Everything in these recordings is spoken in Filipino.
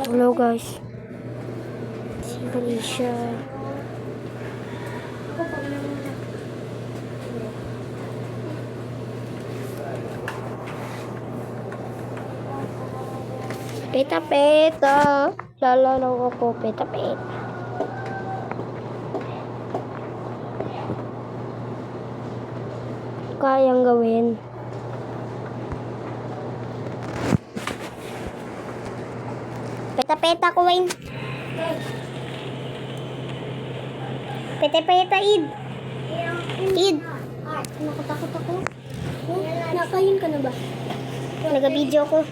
Hello guys. Si Felicia. Peta-peta. Lalaro ako peta-peta. Kayang gawin. Peta-peta ko, Wayne. Peta-peta, Id. Id. Nakatakot ako. Nakain ka na ba? Nag-video ko.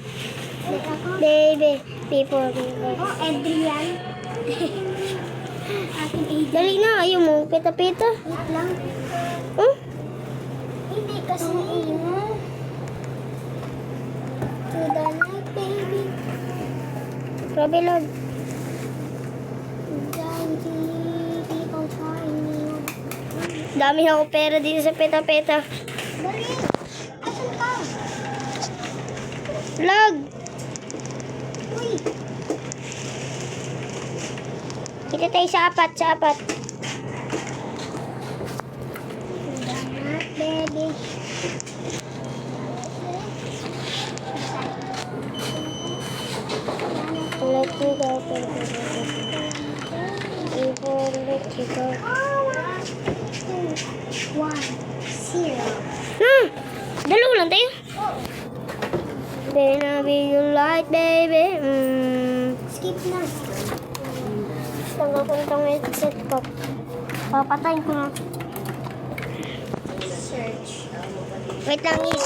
Baby. Before. Oh, Adrian. Akin Adrian. Dali na, ayaw mo. Peta-peta. Wait lang. Hmm? Hindi kasi ingay. To the night, baby. Grabe lang. People trying me. Dami na ako pera dito sa peta-peta. Dali. Asan ka? Vlog. Uy. Kita tayo sa apat, To the night, baby. Let you go. Before let you go. 1, 0. Dalawa lang tayo. Then I'll be your light, baby. Skip na. Tanggal ko na itong headset ko. Papatayin ko na. Search. Wait lang, Id.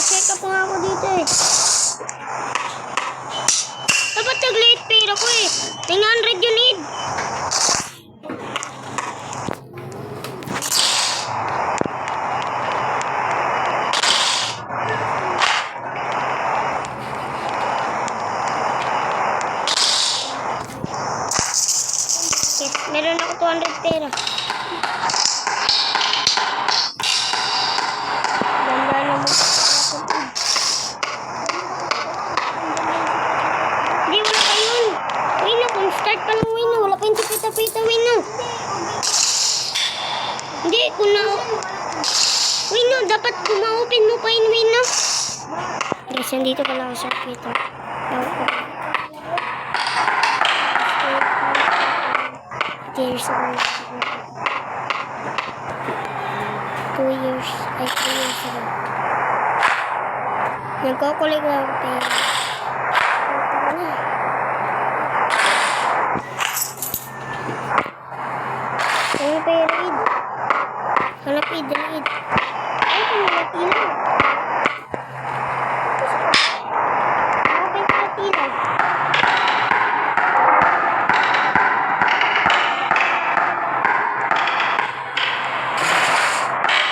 Check up nga ako dito eh. Dapat nag-late pay ako eh. 900 yun, Id. Yes, meron ako 200 pera. Ganda na mo. Hindi, wala pa yun. Win na, kung start pa ng win na. Wala pa yung pita-pita win na. Hindi, kung na... Win na, dapat kuma-open mo pa yung win na. Guys, nandito pala ako sa pita. Years ago. 2 years. Ay, 3 years ago. Nagkukulik lang ako pera. Ano pera, Id? Hanap, Id. Dali, Id. Ay, hanap ilaw. Hanapin ko na ilaw.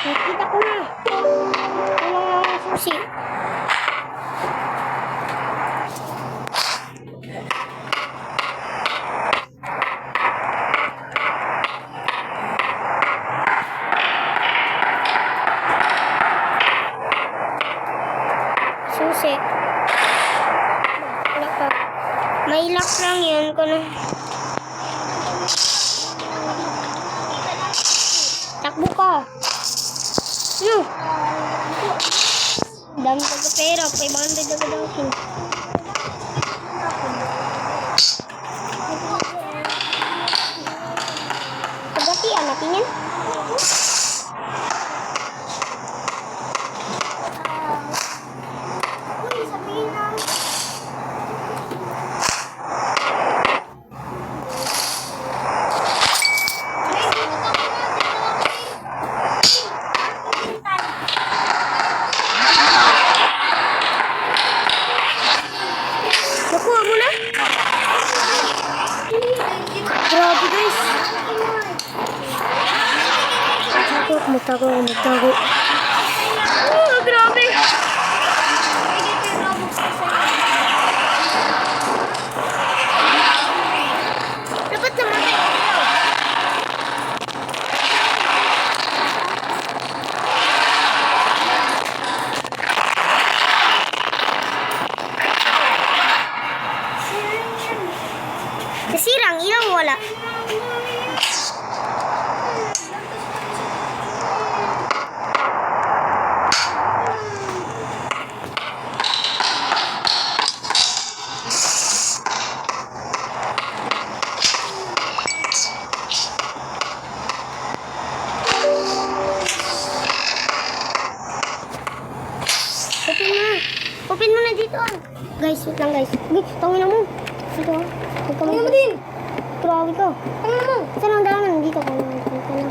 Nakita ko na. Ang susi. Susi. Wala pa. May lock lang yun. Takbo ka. No. Dami ko sa pera. 500 na gagawin. Pagatian natin yan. Uy, sabihin lang. Nakuha mo na? Grabe guys. Magtago. Oh, grabe. Ang ilaw wala. Open mo na dito. Guys, wait lang guys. Tawin na mo. Dito. Tawin mo din. Grabe ka. Tawin na mo. Saan ang daanan? Dito ka na. Dito na.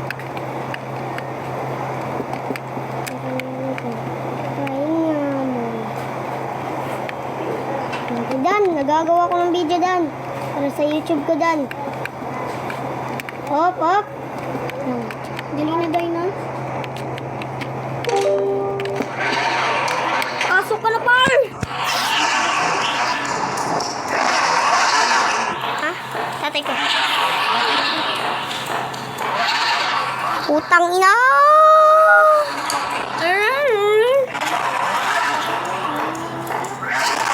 Dan, nagagawa ko ng video Dan. Para sa YouTube ko Dan. Op. Dali na Dan na. Pasok ka na, Par! Ha? Tatay ko. Putang ina!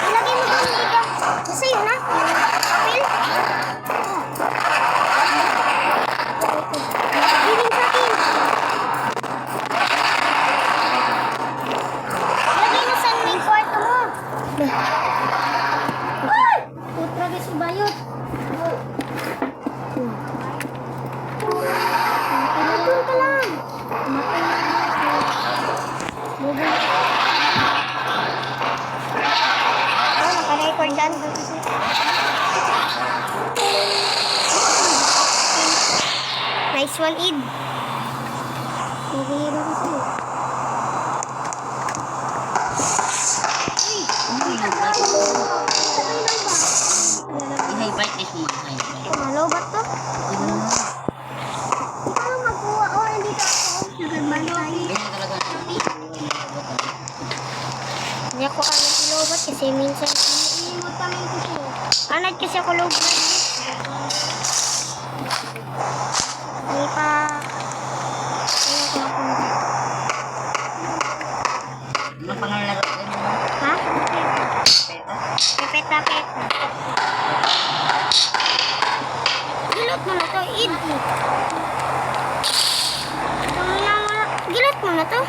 Ilagay mo doon dito. Sa'yo na. Apil. Giling sa akin. Lagay mo sa may kwarto mo. Ay! Putra guys, ubayot. Doon ka lang. Naka-record yan. Nice one, Id. Nagihiro kasi. I-highlight is mo. I-highlight. Malo ba to? Paano magkuha? Oh, nandito ako. Nagbantay. Ganyan talaga. Hindi ako anad ilobat kasi minsan Ilimot kami ko siya. anad kasi ako lobat. Hindi pa ano ko ako. Anong pangalan na rin? Ha? Peta? Pepet. Gilot mo na to, Id. Gilot mo na to.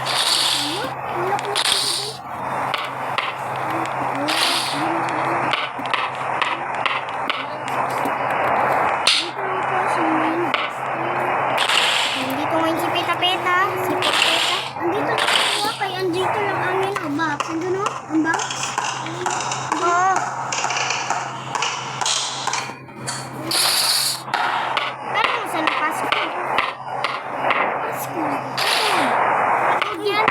Nandito ngayon si Peta. Si Peta. Andito lang ako. Kaya andito lang ang yun. Box. Andun o? Ang box? Oh. Pero saan napasok ko? Yan.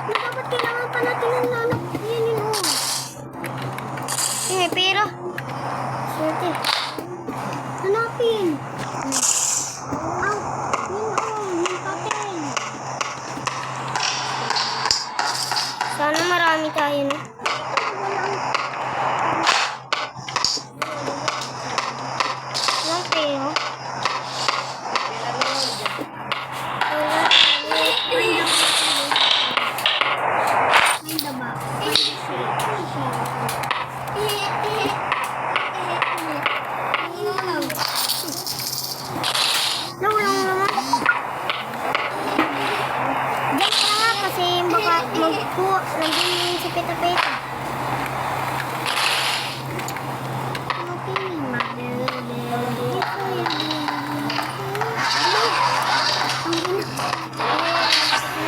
Dapat kailangan pa natin ng nanak. Yan yun o. Pero. Swerte. Hanapin. Ang, yun o. Yung papel. Sana marami tayo no. Walang pero. Find the box. No, walang naman. Diyan ka nga kasi baka magkuha. Nandun yung si Peta.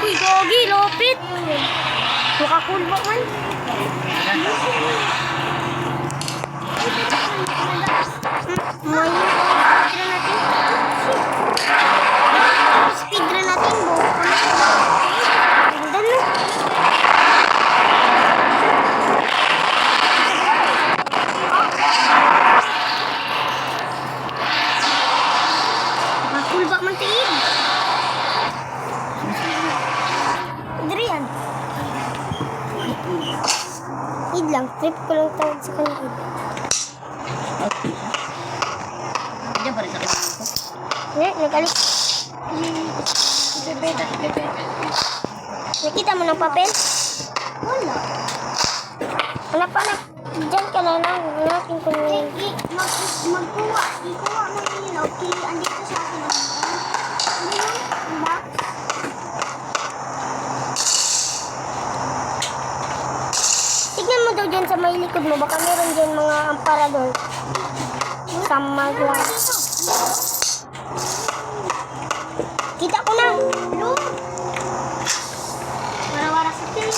Uy, gogi, lopit. Makakulbo man. May speedrun natin. Ganda no? Makakulbo man tiin. Adrian. Id lang. Trip ko lang tawag sa kanya. Id. Diyan pa rin sa kanya. Nagalik. Nakita mo ng papel? Wala. Hanap. Diyan ka na lang. Hanapin ko na yun. Ikuha mo yung ilaw. Andito sa akin. Ano yun? Ang box? Tignan mo daw dyan sa may likod mo. Baka meron dyan mga amparador. Sa magla. Kita ko na. Look! Wara-wara sa tail.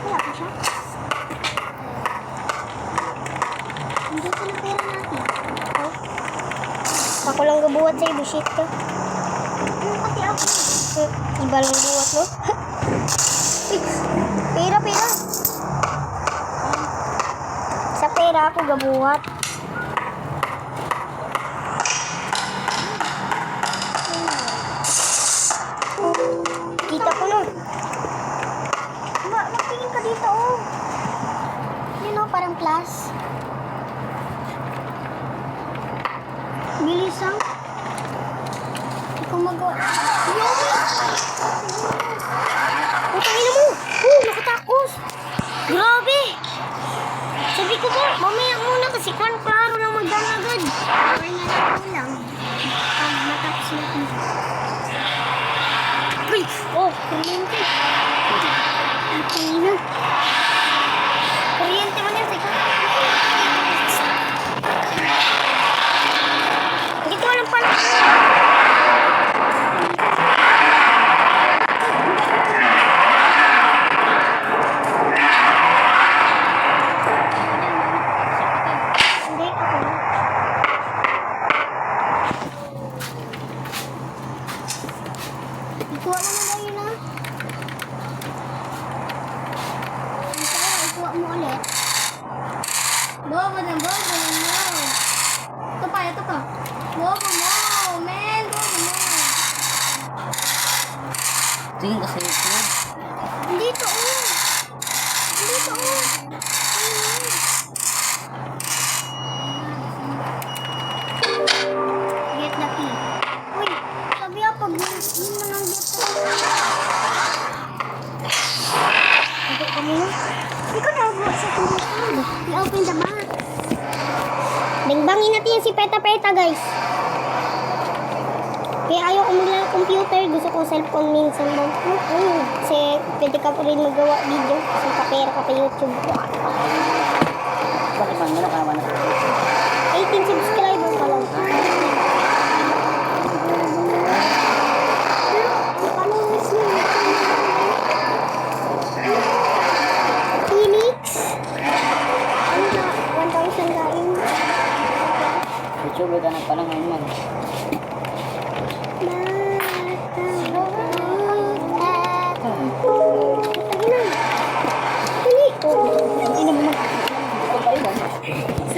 Wala pa siya. Hindi ko na pera natin. Ako lang gabuhat sa'yo. Bullshit ka. Ano pati ako? Iba lang buhat, no? Uy, pera. Sa pera ako gabuhat. Kita ko na. Magtingin ka dito, oh. Yun, oh, parang plus. Bilis, ah. Ikaw magawa. Putang ina mo! Nakatakos! Grabe! Sabi ko ba, mamaya muna kasi klaro lang magdaan agad. Or na lang. Pag matapos natin. Uy! Oh, kuryente. Putang ina. Kuryente mo na, teka. Hindi ko alam pala. Hindi ako. Ikuha mo na daw yun, ah. Ikuha mo ulit. Bobo na mo. Ito pa. Bobo mo, men. Bobo mo. Tingin ka sa YouTube. Dito, oh. Dito, oh. Ayun. Get the key. Uy, sabi ako, pag yun mo nang get the key. Hindi kami na. Ikaw na ako sa computer. I-open the box. Bingbangin natin si Peta, guys. Kaya ayaw ko maglalaro computer. Gusto ko cellphone minsan lang. Kasi pwede ka pa rin magawa video. Kasi kapera ka pa YouTube. Bakit ba? May nakawa na. 18 subscriber pa lang. Followers mo. Phoenix. Ano na? 1,000 kain. YouTuber ka na pala ngayon man.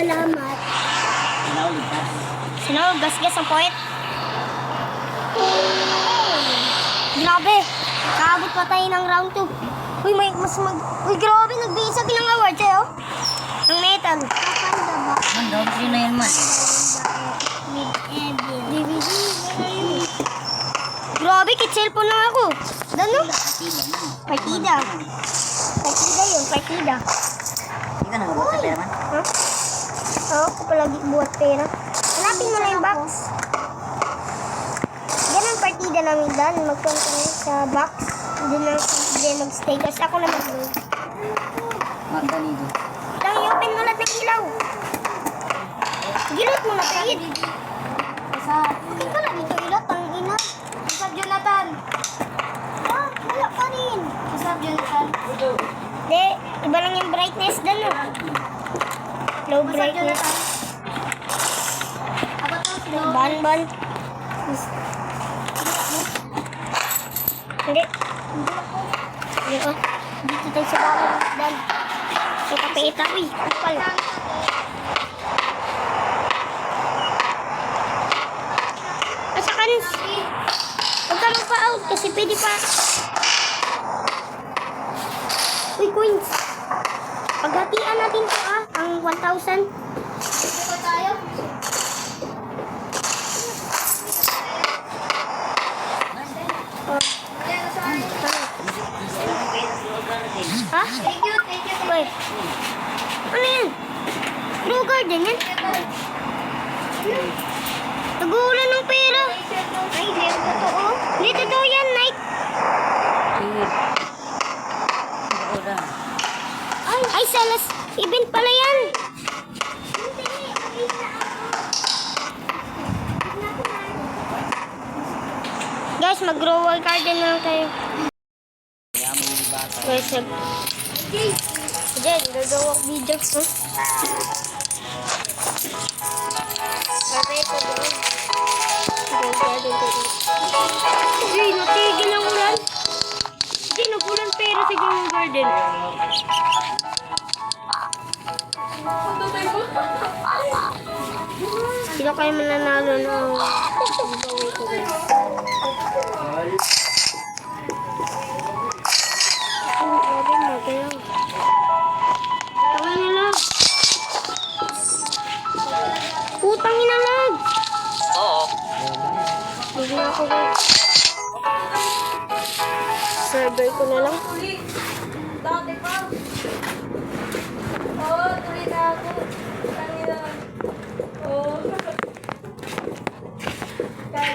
Salamat. Pinauligtas. Sino? Gas-gas ang poet. Grabe. Kaabot pa tayo ng round 2. Uy, Uy, grabe. Nagbisa ng award eh, oh. Ang metal. Man, daw yun na yan man. DVD. Grabe, kit cellphone lang ako. Dano? Partida man. Partida. Partida yun, partida. Hindi ka nagabot sa pera man. Huh? Oo, ako palagi buhat pera. Hanapin mo na yung box. Yan ang partida namin dyan. Magpunta na sa box. Doon na mag-stay. Kasi ako na mag-load. Magdanido. Lang, i-open mo lahat ng ilaw. Gilot mo na, Fred. Okay ka lang dito, ilot. Ang ina. Usap, Jonathan. Ah, wala pa rin. Usap, Jonathan. Hindi, iba lang yung brightness dyan, no? Low Usap, brightness. Jonathan. Abot mo, slow. Ban. Hindi. Hindi ko. Dito tayo sa bawal. Dan. May kapita. Uy, kapal. Asa ka rin? Huwag ka magpa-out kasi pwede pa. Uy, coins. Paghatian natin to ang 1,000. Ito tayo. Oh, Ayan, nasa akin. eh. Ano yan? Grow garden yan? Nag-uulan ng pera. Ay, hindi totoo. Hindi totoo yan, Night. Ulan. Ay, salas. Event pala yan. Guys, mag-grow garden na lang tayo. Kaya mo yung bata. Guys, Jen, gagawa ko video. Huh? Babay ko doon. Grow garden ko doon. Uy, natigil ang ulan. Hindi, nag-ulan pero sa grow garden. Sino kayo mananalo ng giveaway ko guys? Grabe, magalang. Tangin na lang. Putangin na lang. Oo. Hindi na ako guys. Server ko na lang. Dati pa. Oo, tuloy na ako. Kanina. Oo. Kaya